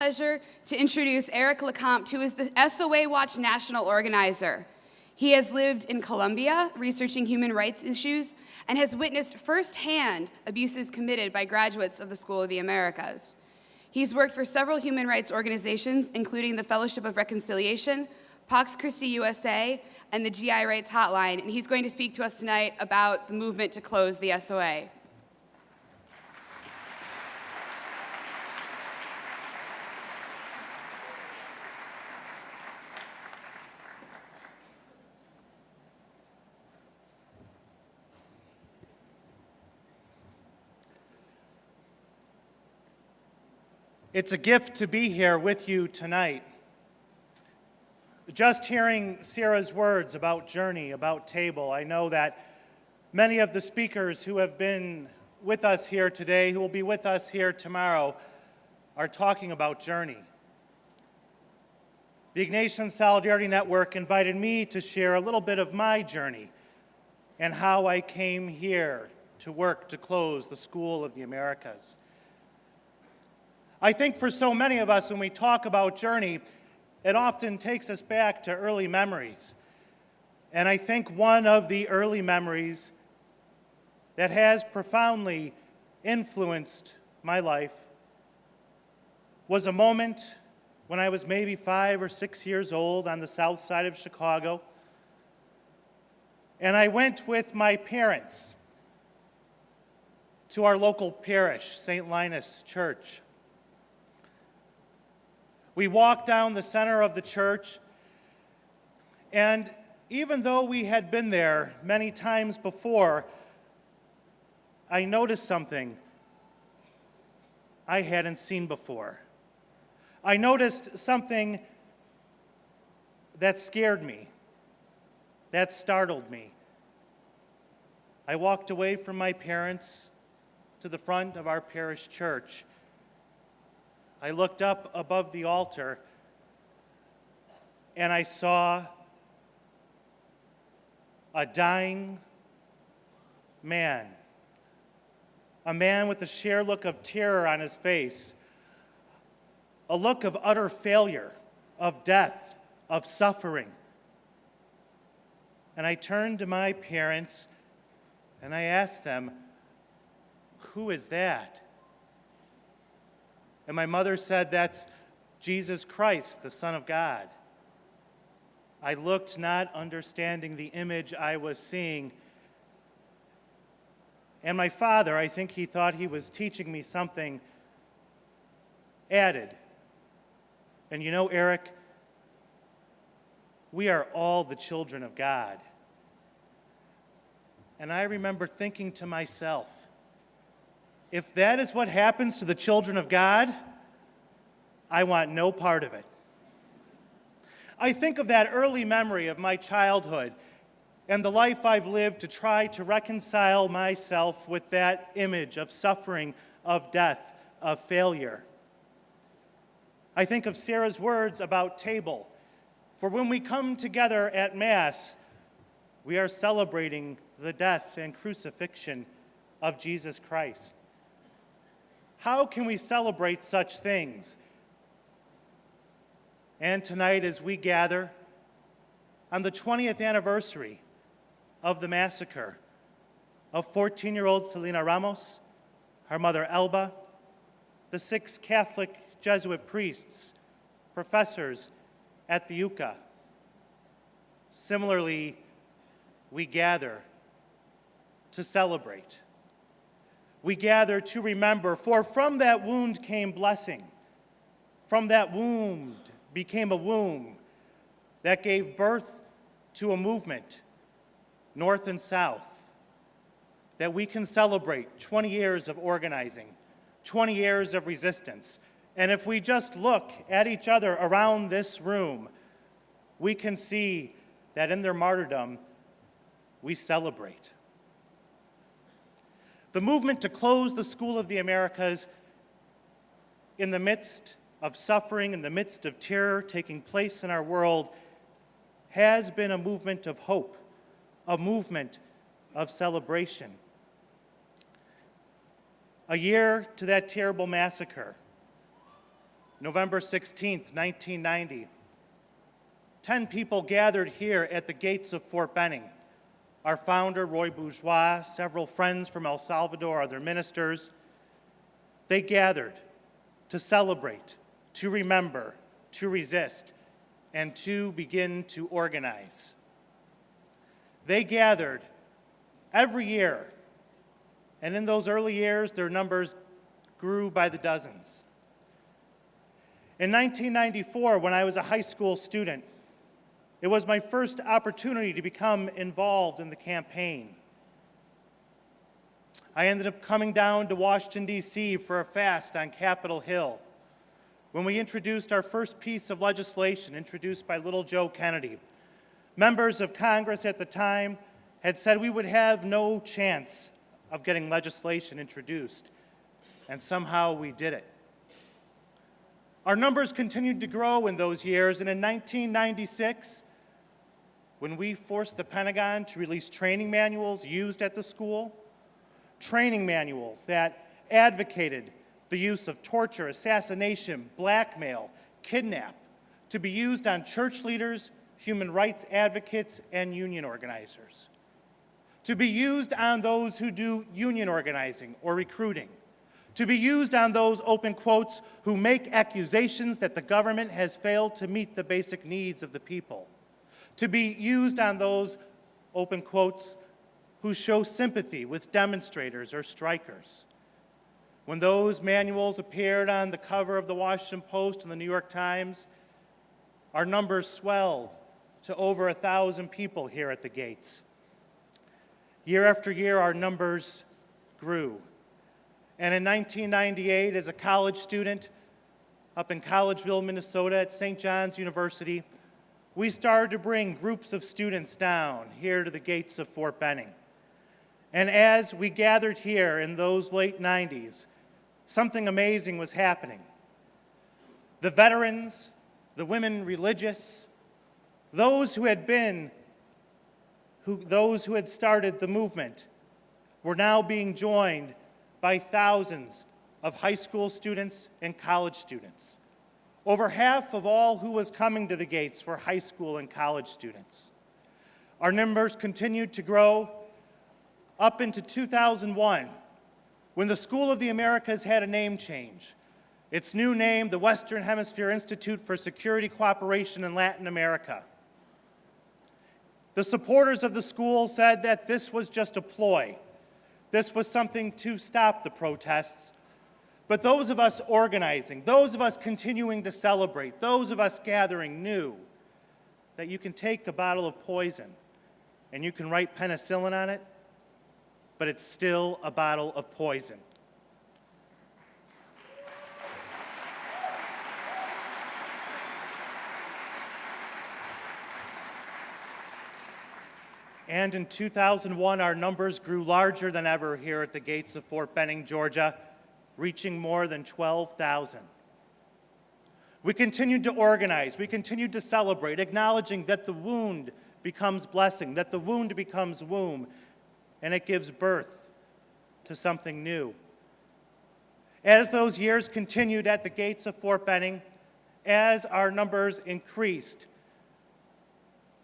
Pleasure to introduce Eric Lecomte, who is the SOA Watch National Organizer. He has lived in Colombia researching human rights issues and has witnessed firsthand abuses committed by graduates of the School of the Americas. He's worked for several human rights organizations, including the Fellowship of Reconciliation, Pax Christi USA, and the GI Rights Hotline, and he's going to speak to us tonight about the movement to close the SOA. It's a gift to be here with you tonight. Just hearing Sarah's words about journey, about table, I know that many of the speakers who have been with us here today, who will be with us here tomorrow, are talking about journey. The Ignatian Solidarity Network invited me to share a little bit of my journey and how I came here to work to close the School of the Americas. I think for so many of us, when we talk about journey, it often takes us back to early memories. And I think one of the early memories that has profoundly influenced my life was a moment when I was maybe 5 or 6 years old on the south side of Chicago. And I went with my parents to our local parish, St. Linus Church. We walked down the center of the church, and even though we had been there many times before, I noticed something I hadn't seen before. I noticed something that scared me, that startled me. I walked away from my parents to the front of our parish church. I looked up above the altar, and I saw a dying man, a man with a sheer look of terror on his face, a look of utter failure, of death, of suffering. And I turned to my parents, and I asked them, "Who is that?" And my mother said, "That's Jesus Christ, the Son of God." I looked, not understanding the image I was seeing. And my father, I think he thought he was teaching me something, added, "And you know, Eric, we are all the children of God." And I remember thinking to myself, if that is what happens to the children of God, I want no part of it. I think of that early memory of my childhood and the life I've lived to try to reconcile myself with that image of suffering, of death, of failure. I think of Sarah's words about table. For when we come together at Mass, we are celebrating the death and crucifixion of Jesus Christ. How can we celebrate such things? And tonight, as we gather on the 20th anniversary of the massacre of 14-year-old Selena Ramos, her mother Elba, the 6 Catholic Jesuit priests, professors at the UCA. Similarly, we gather to celebrate. We gather to remember, for from that wound came blessing. From that wound became a womb that gave birth to a movement, north and south, that we can celebrate 20 years of organizing, 20 years of resistance. And if we just look at each other around this room, we can see that in their martyrdom, we celebrate. The movement to close the School of the Americas in the midst of suffering, in the midst of terror taking place in our world, has been a movement of hope, a movement of celebration. A year to that terrible massacre, November 16th, 1990. 10 people gathered here at the gates of Fort Benning. Our founder, Roy Bourgeois, several friends from El Salvador, other ministers. They gathered to celebrate, to remember, to resist, and to begin to organize. They gathered every year, and in those early years, their numbers grew by the dozens. In 1994, when I was a high school student, it was my first opportunity to become involved in the campaign. I ended up coming down to Washington, D.C. for a fast on Capitol Hill when we introduced our first piece of legislation introduced by little Joe Kennedy. Members of Congress at the time had said we would have no chance of getting legislation introduced, and somehow we did it. Our numbers continued to grow in those years, and in 1996, when we forced the Pentagon to release training manuals used at the school, training manuals that advocated the use of torture, assassination, blackmail, kidnap, to be used on church leaders, human rights advocates, and union organizers, to be used on those who do union organizing or recruiting, to be used on those, open quotes, who make accusations that the government has failed to meet the basic needs of the people, to be used on those, open quotes, who show sympathy with demonstrators or strikers. When those manuals appeared on the cover of the Washington Post and the New York Times, our numbers swelled to over 1,000 people here at the gates. Year after year, our numbers grew. And in 1998, as a college student up in Collegeville, Minnesota at St. John's University, we started to bring groups of students down here to the gates of Fort Benning. And as we gathered here in those late 90s, something amazing was happening. The veterans, the women religious, those who had started the movement were now being joined by thousands of high school students and college students. Over half of all who was coming to the gates were high school and college students. Our numbers continued to grow up into 2001, when the School of the Americas had a name change. Its new name, the Western Hemisphere Institute for Security Cooperation in Latin America. The supporters of the school said that this was just a ploy. This was something to stop the protests. But those of us organizing, those of us continuing to celebrate, those of us gathering knew that you can take a bottle of poison and you can write penicillin on it, but it's still a bottle of poison. And in 2001, our numbers grew larger than ever here at the gates of Fort Benning, Georgia, reaching more than 12,000. We continued to organize, we continued to celebrate, acknowledging that the wound becomes blessing, that the wound becomes womb, and it gives birth to something new. As those years continued at the gates of Fort Benning, as our numbers increased,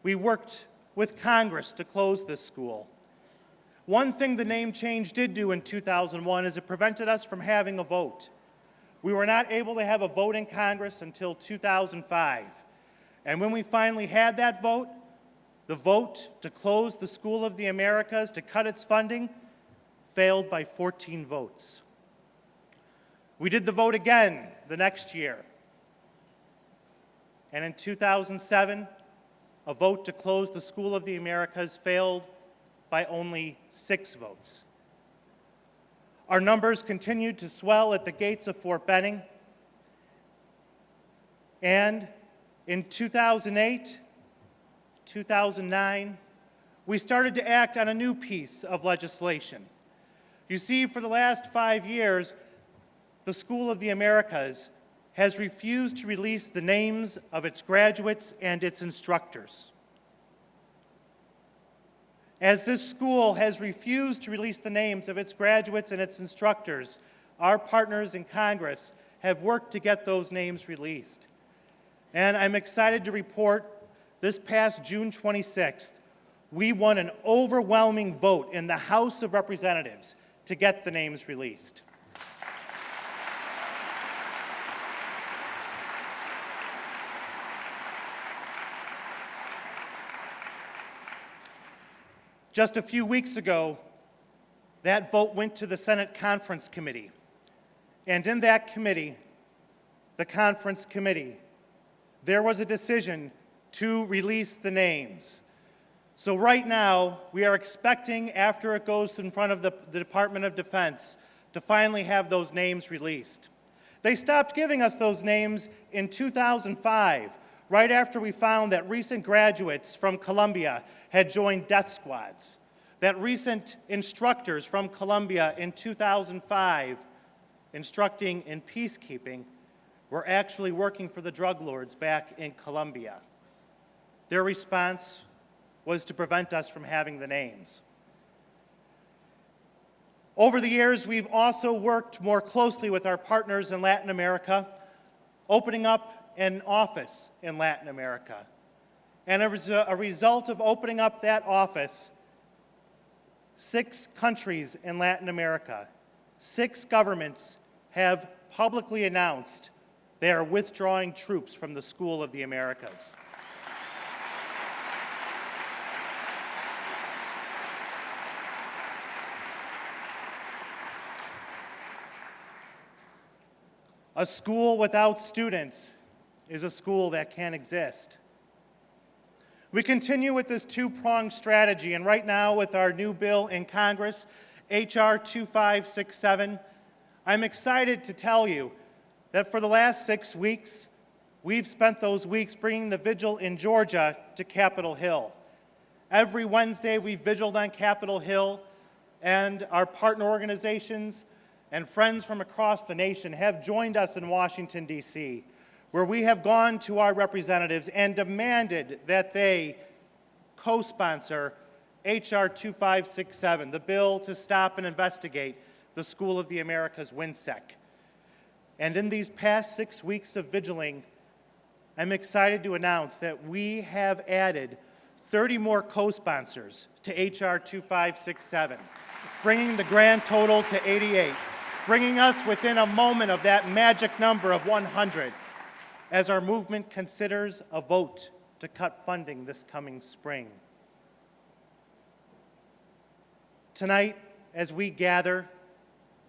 we worked with Congress to close this school. One thing the name change did do in 2001 is it prevented us from having a vote. We were not able to have a vote in Congress until 2005. And when we finally had that vote, the vote to close the School of the Americas, to cut its funding, failed by 14 votes. We did the vote again the next year. And in 2007, a vote to close the School of the Americas failed by only 6 votes. Our numbers continued to swell at the gates of Fort Benning. And in 2008, 2009, we started to act on a new piece of legislation. You see, for the last 5 years, the School of the Americas has refused to release the names of its graduates and its instructors. As this school has refused to release the names of its graduates and its instructors, our partners in Congress have worked to get those names released. And I'm excited to report this past June 26th, we won an overwhelming vote in the House of Representatives to get the names released. Just a few weeks ago, that vote went to the Senate Conference Committee. And in that committee, the Conference Committee, there was a decision to release the names. So right now, we are expecting, after it goes in front of the Department of Defense, to finally have those names released. They stopped giving us those names in 2005, right after we found that recent graduates from Colombia had joined death squads, that recent instructors from Colombia in 2005, instructing in peacekeeping, were actually working for the drug lords back in Colombia. Their response was to prevent us from having the names. Over the years, we've also worked more closely with our partners in Latin America, opening up an office in Latin America. And as a result of opening up that office, 6 countries in Latin America, 6 governments have publicly announced they are withdrawing troops from the School of the Americas. A school without students is a school that can't exist. We continue with this two-pronged strategy, and right now with our new bill in Congress, H.R. 2567, I'm excited to tell you that for the last 6 weeks, we've spent those weeks bringing the vigil in Georgia to Capitol Hill. Every Wednesday, we've vigiled on Capitol Hill, and our partner organizations and friends from across the nation have joined us in Washington, D.C., where we have gone to our representatives and demanded that they co-sponsor H.R. 2567, the bill to stop and investigate the School of the Americas WINSEC. And in these past 6 weeks of vigiling, I'm excited to announce that we have added 30 more co-sponsors to H.R. 2567, bringing the grand total to 88. Bringing us within a moment of that magic number of 100 as our movement considers a vote to cut funding this coming spring. Tonight, as we gather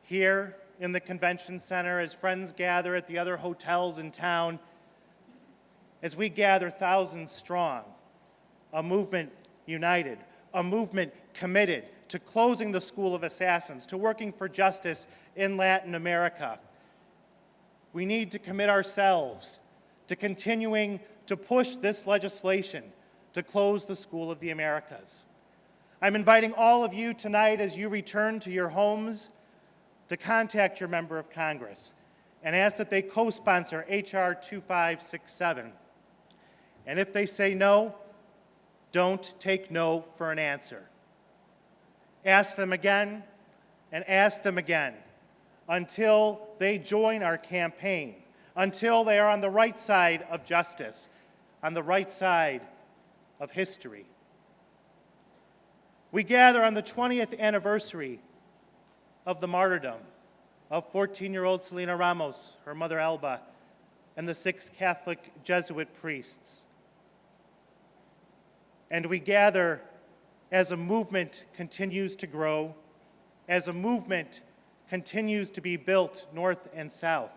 here in the convention center, as friends gather at the other hotels in town, as we gather thousands strong, a movement united, a movement committed to closing the School of Assassins, to working for justice in Latin America. We need to commit ourselves to continuing to push this legislation to close the School of the Americas. I'm inviting all of you tonight as you return to your homes to contact your member of Congress and ask that they co-sponsor H.R. 2567. And if they say no, don't take no for an answer. Ask them again and ask them again until they join our campaign, until they are on the right side of justice, on the right side of history. We gather on the 20th anniversary of the martyrdom of 14-year-old Selena Ramos, her mother Elba, and the 6 Catholic Jesuit priests. And we gather as a movement continues to grow, as a movement continues to be built north and south.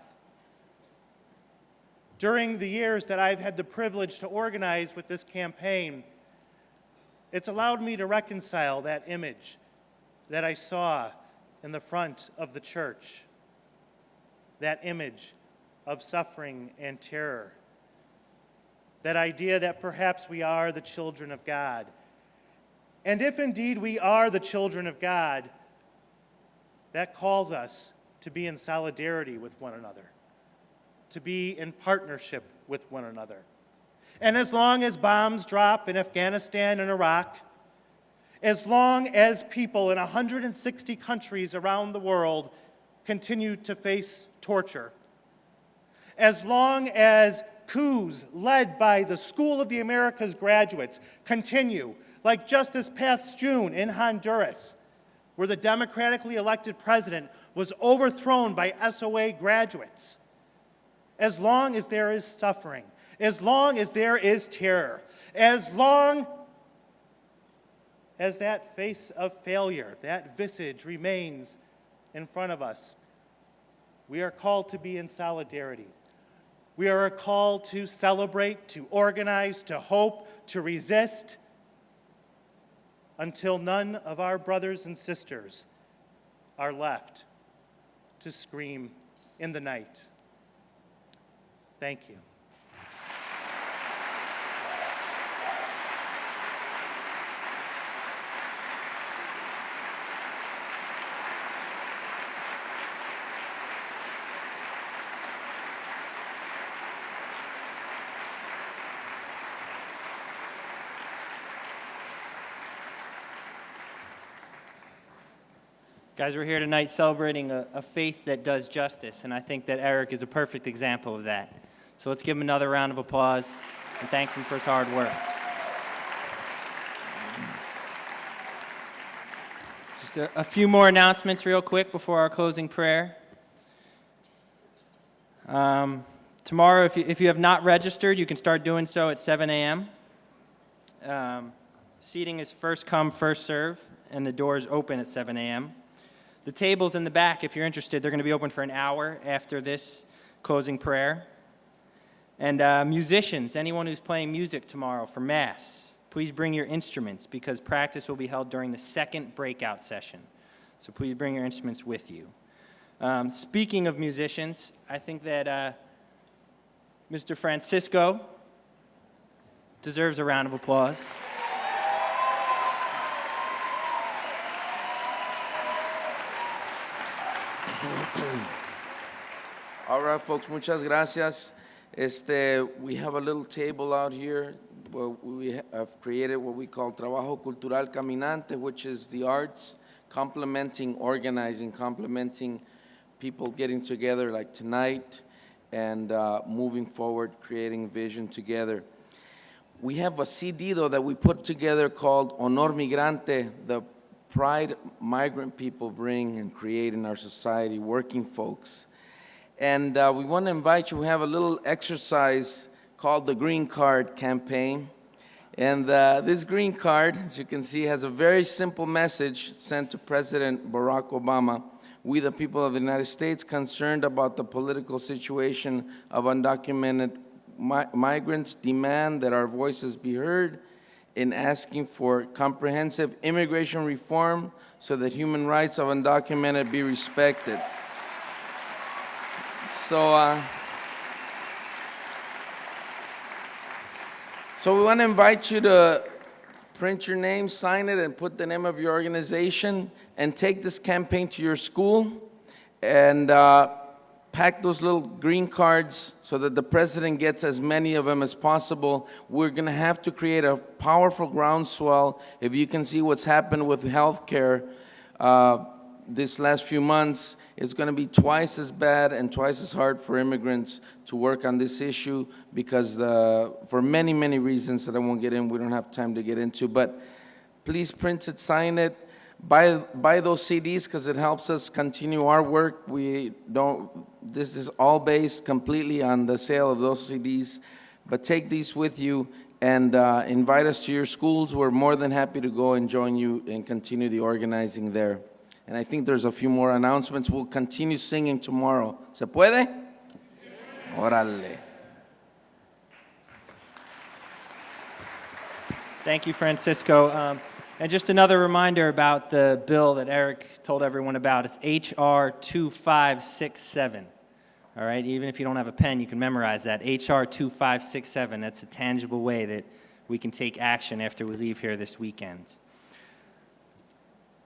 During the years that I've had the privilege to organize with this campaign, it's allowed me to reconcile that image that I saw in the front of the church, that image of suffering and terror, that idea that perhaps we are the children of God. And if indeed we are the children of God, that calls us to be in solidarity with one another, to be in partnership with one another. And as long as bombs drop in Afghanistan and Iraq, as long as people in 160 countries around the world continue to face torture, as long as coups led by the School of the Americas graduates continue, like just this past June in Honduras, where the democratically elected president was overthrown by SOA graduates, as long as there is suffering, as long as there is terror, as long as that face of failure, that visage remains in front of us, we are called to be in solidarity. We are called to celebrate, to organize, to hope, to resist, until none of our brothers and sisters are left to scream in the night. Thank you. Guys, we're here tonight celebrating a faith that does justice, and I think that Eric is a perfect example of that. So let's give him another round of applause and thank him for his hard work. Just a few more announcements real quick before our closing prayer. Tomorrow, if you have not registered, you can start doing so at 7 a.m. Seating is first come, first serve, and the doors open at 7 a.m. The tables in the back, if you're interested, they're going to be open for an hour after this closing prayer. And musicians, anyone who's playing music tomorrow for Mass, please bring your instruments because practice will be held during the second breakout session. So please bring your instruments with you. Speaking of musicians, I think that Mr. Francisco deserves a round of applause. All right, folks, muchas gracias. We have a little table out here where we have created what we call Trabajo Cultural Caminante, which is the arts complementing organizing, complementing people getting together like tonight and moving forward, creating vision together. We have a CD, though, that we put together called Honor Migrante, the pride migrant people bring and create in our society, working folks. And we want to invite you, we have a little exercise called the Green Card Campaign. And this green card, as you can see, has a very simple message sent to President Barack Obama. We, the people of the United States, concerned about the political situation of undocumented migrants, demand that our voices be heard in asking for comprehensive immigration reform so that human rights of undocumented be respected. So we want to invite you to print your name, sign it, and put the name of your organization, and take this campaign to your school, and pack those little green cards so that the president gets as many of them as possible. We're going to have to create a powerful groundswell. If you can see what's happened with healthcare this last few months, it's going to be twice as bad and twice as hard for immigrants to work on this issue because for many, many reasons that I won't get in, we don't have time to get into. But please print it, sign it, buy those CDs because it helps us continue our work. This is all based completely on the sale of those CDs. But take these with you and invite us to your schools. We're more than happy to go and join you and continue the organizing there. And I think there's a few more announcements. We'll continue singing tomorrow. ¿Se puede? Órale. Thank you, Francisco. And just another reminder about the bill that Eric told everyone about. It's H.R. 2567. All right, even if you don't have a pen, you can memorize that. H.R. 2567. That's a tangible way that we can take action after we leave here this weekend.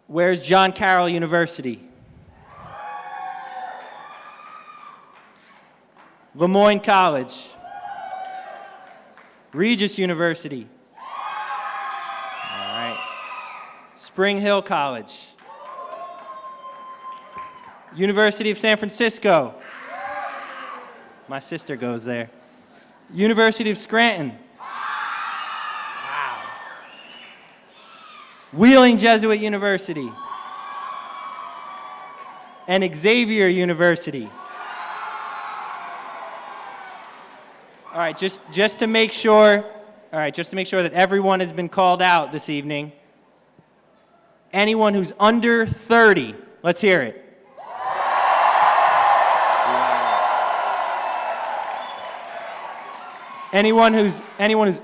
Where's John Carroll University? Lemoyne College. Regis University. All right. Spring Hill College. University of San Francisco. My sister goes there. University of Scranton. Wow. Wheeling Jesuit University. And Xavier University. All right, just to make sure that everyone has been called out this evening. Anyone who's under 30, let's hear it. Anyone who's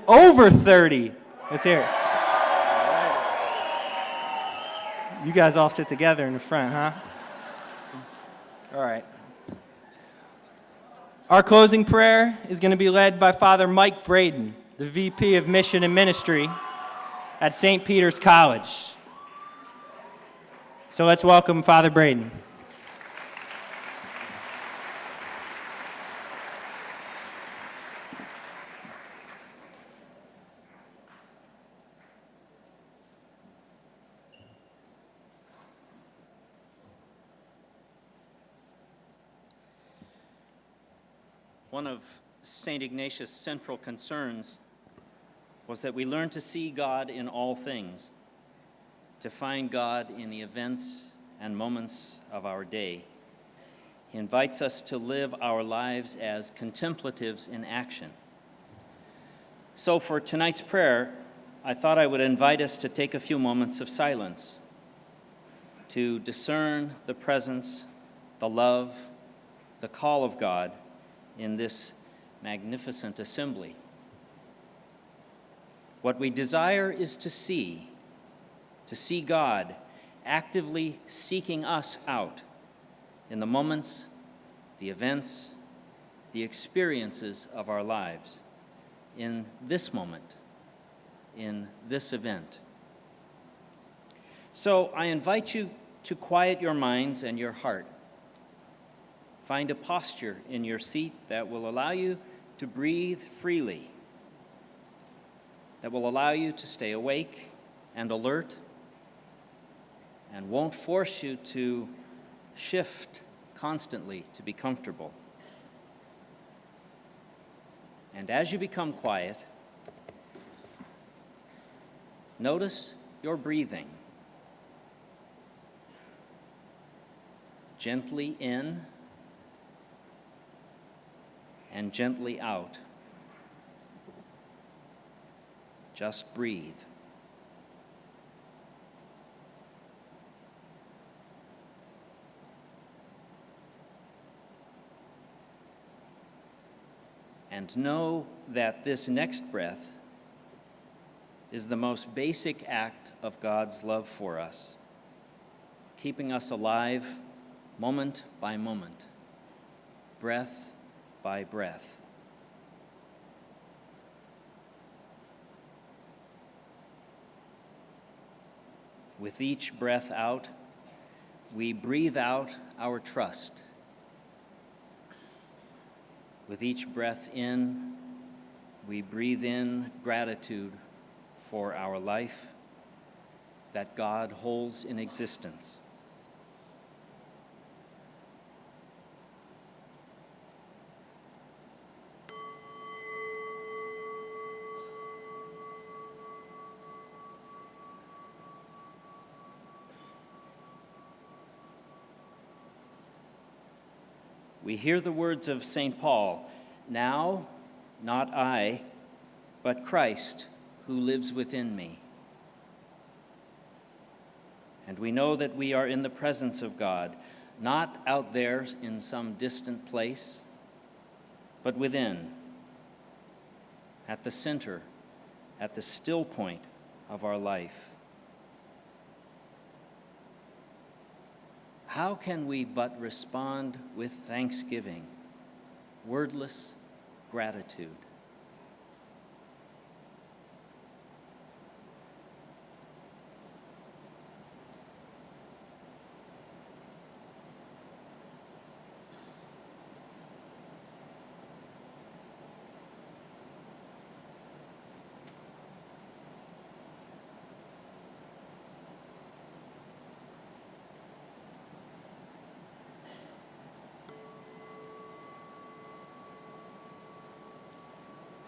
over 30, let's hear it. You guys all sit together in the front, huh? All right. Our closing prayer is going to be led by Father Mike Braden, the VP of Mission and Ministry at St. Peter's College. So let's welcome Father Braden. One of St. Ignatius' central concerns was that we learn to see God in all things, to find God in the events and moments of our day. He invites us to live our lives as contemplatives in action. So for tonight's prayer, I thought I would invite us to take a few moments of silence to discern the presence, the love, the call of God in this magnificent assembly. What we desire is to see God actively seeking us out in the moments, the events, the experiences of our lives, in this moment, in this event. So I invite you to quiet your minds and your heart. Find a posture in your seat that will allow you to breathe freely, that will allow you to stay awake and alert, and won't force you to shift constantly to be comfortable. And as you become quiet, notice your breathing. Gently in and gently out. Just breathe. And know that this next breath is the most basic act of God's love for us, keeping us alive moment by moment, breath by breath. With each breath out, we breathe out our trust. With each breath in, we breathe in gratitude for our life that God holds in existence. We hear the words of St. Paul, "Now, not I, but Christ who lives within me." And we know that we are in the presence of God, not out there in some distant place, but within, at the center, at the still point of our life. How can we but respond with thanksgiving, wordless gratitude?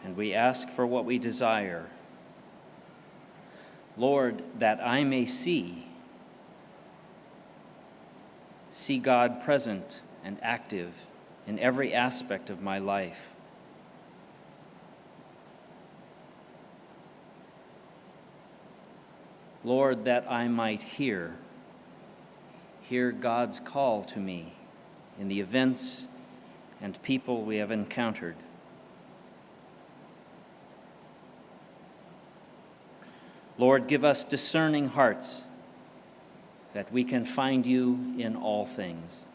and we ask for what we desire. Lord, that I may see God present and active in every aspect of my life. Lord, that I might hear God's call to me in the events and people we have encountered. Lord, give us discerning hearts that we can find you in all things.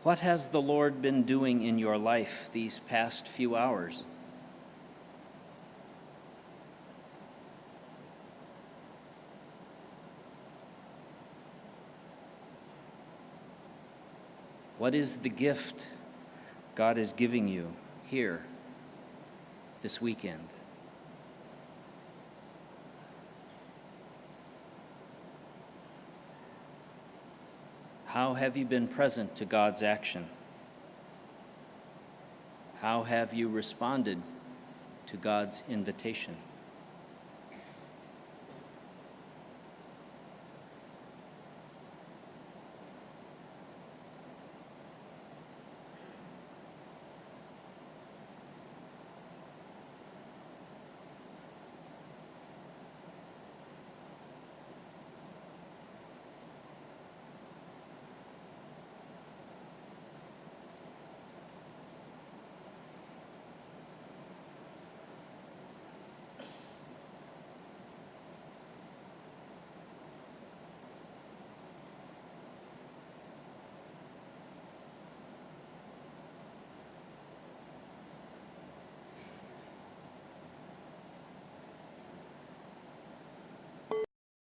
What has the Lord been doing in your life these past few hours? What is the gift God is giving you here this weekend? How have you been present to God's action? How have you responded to God's invitation?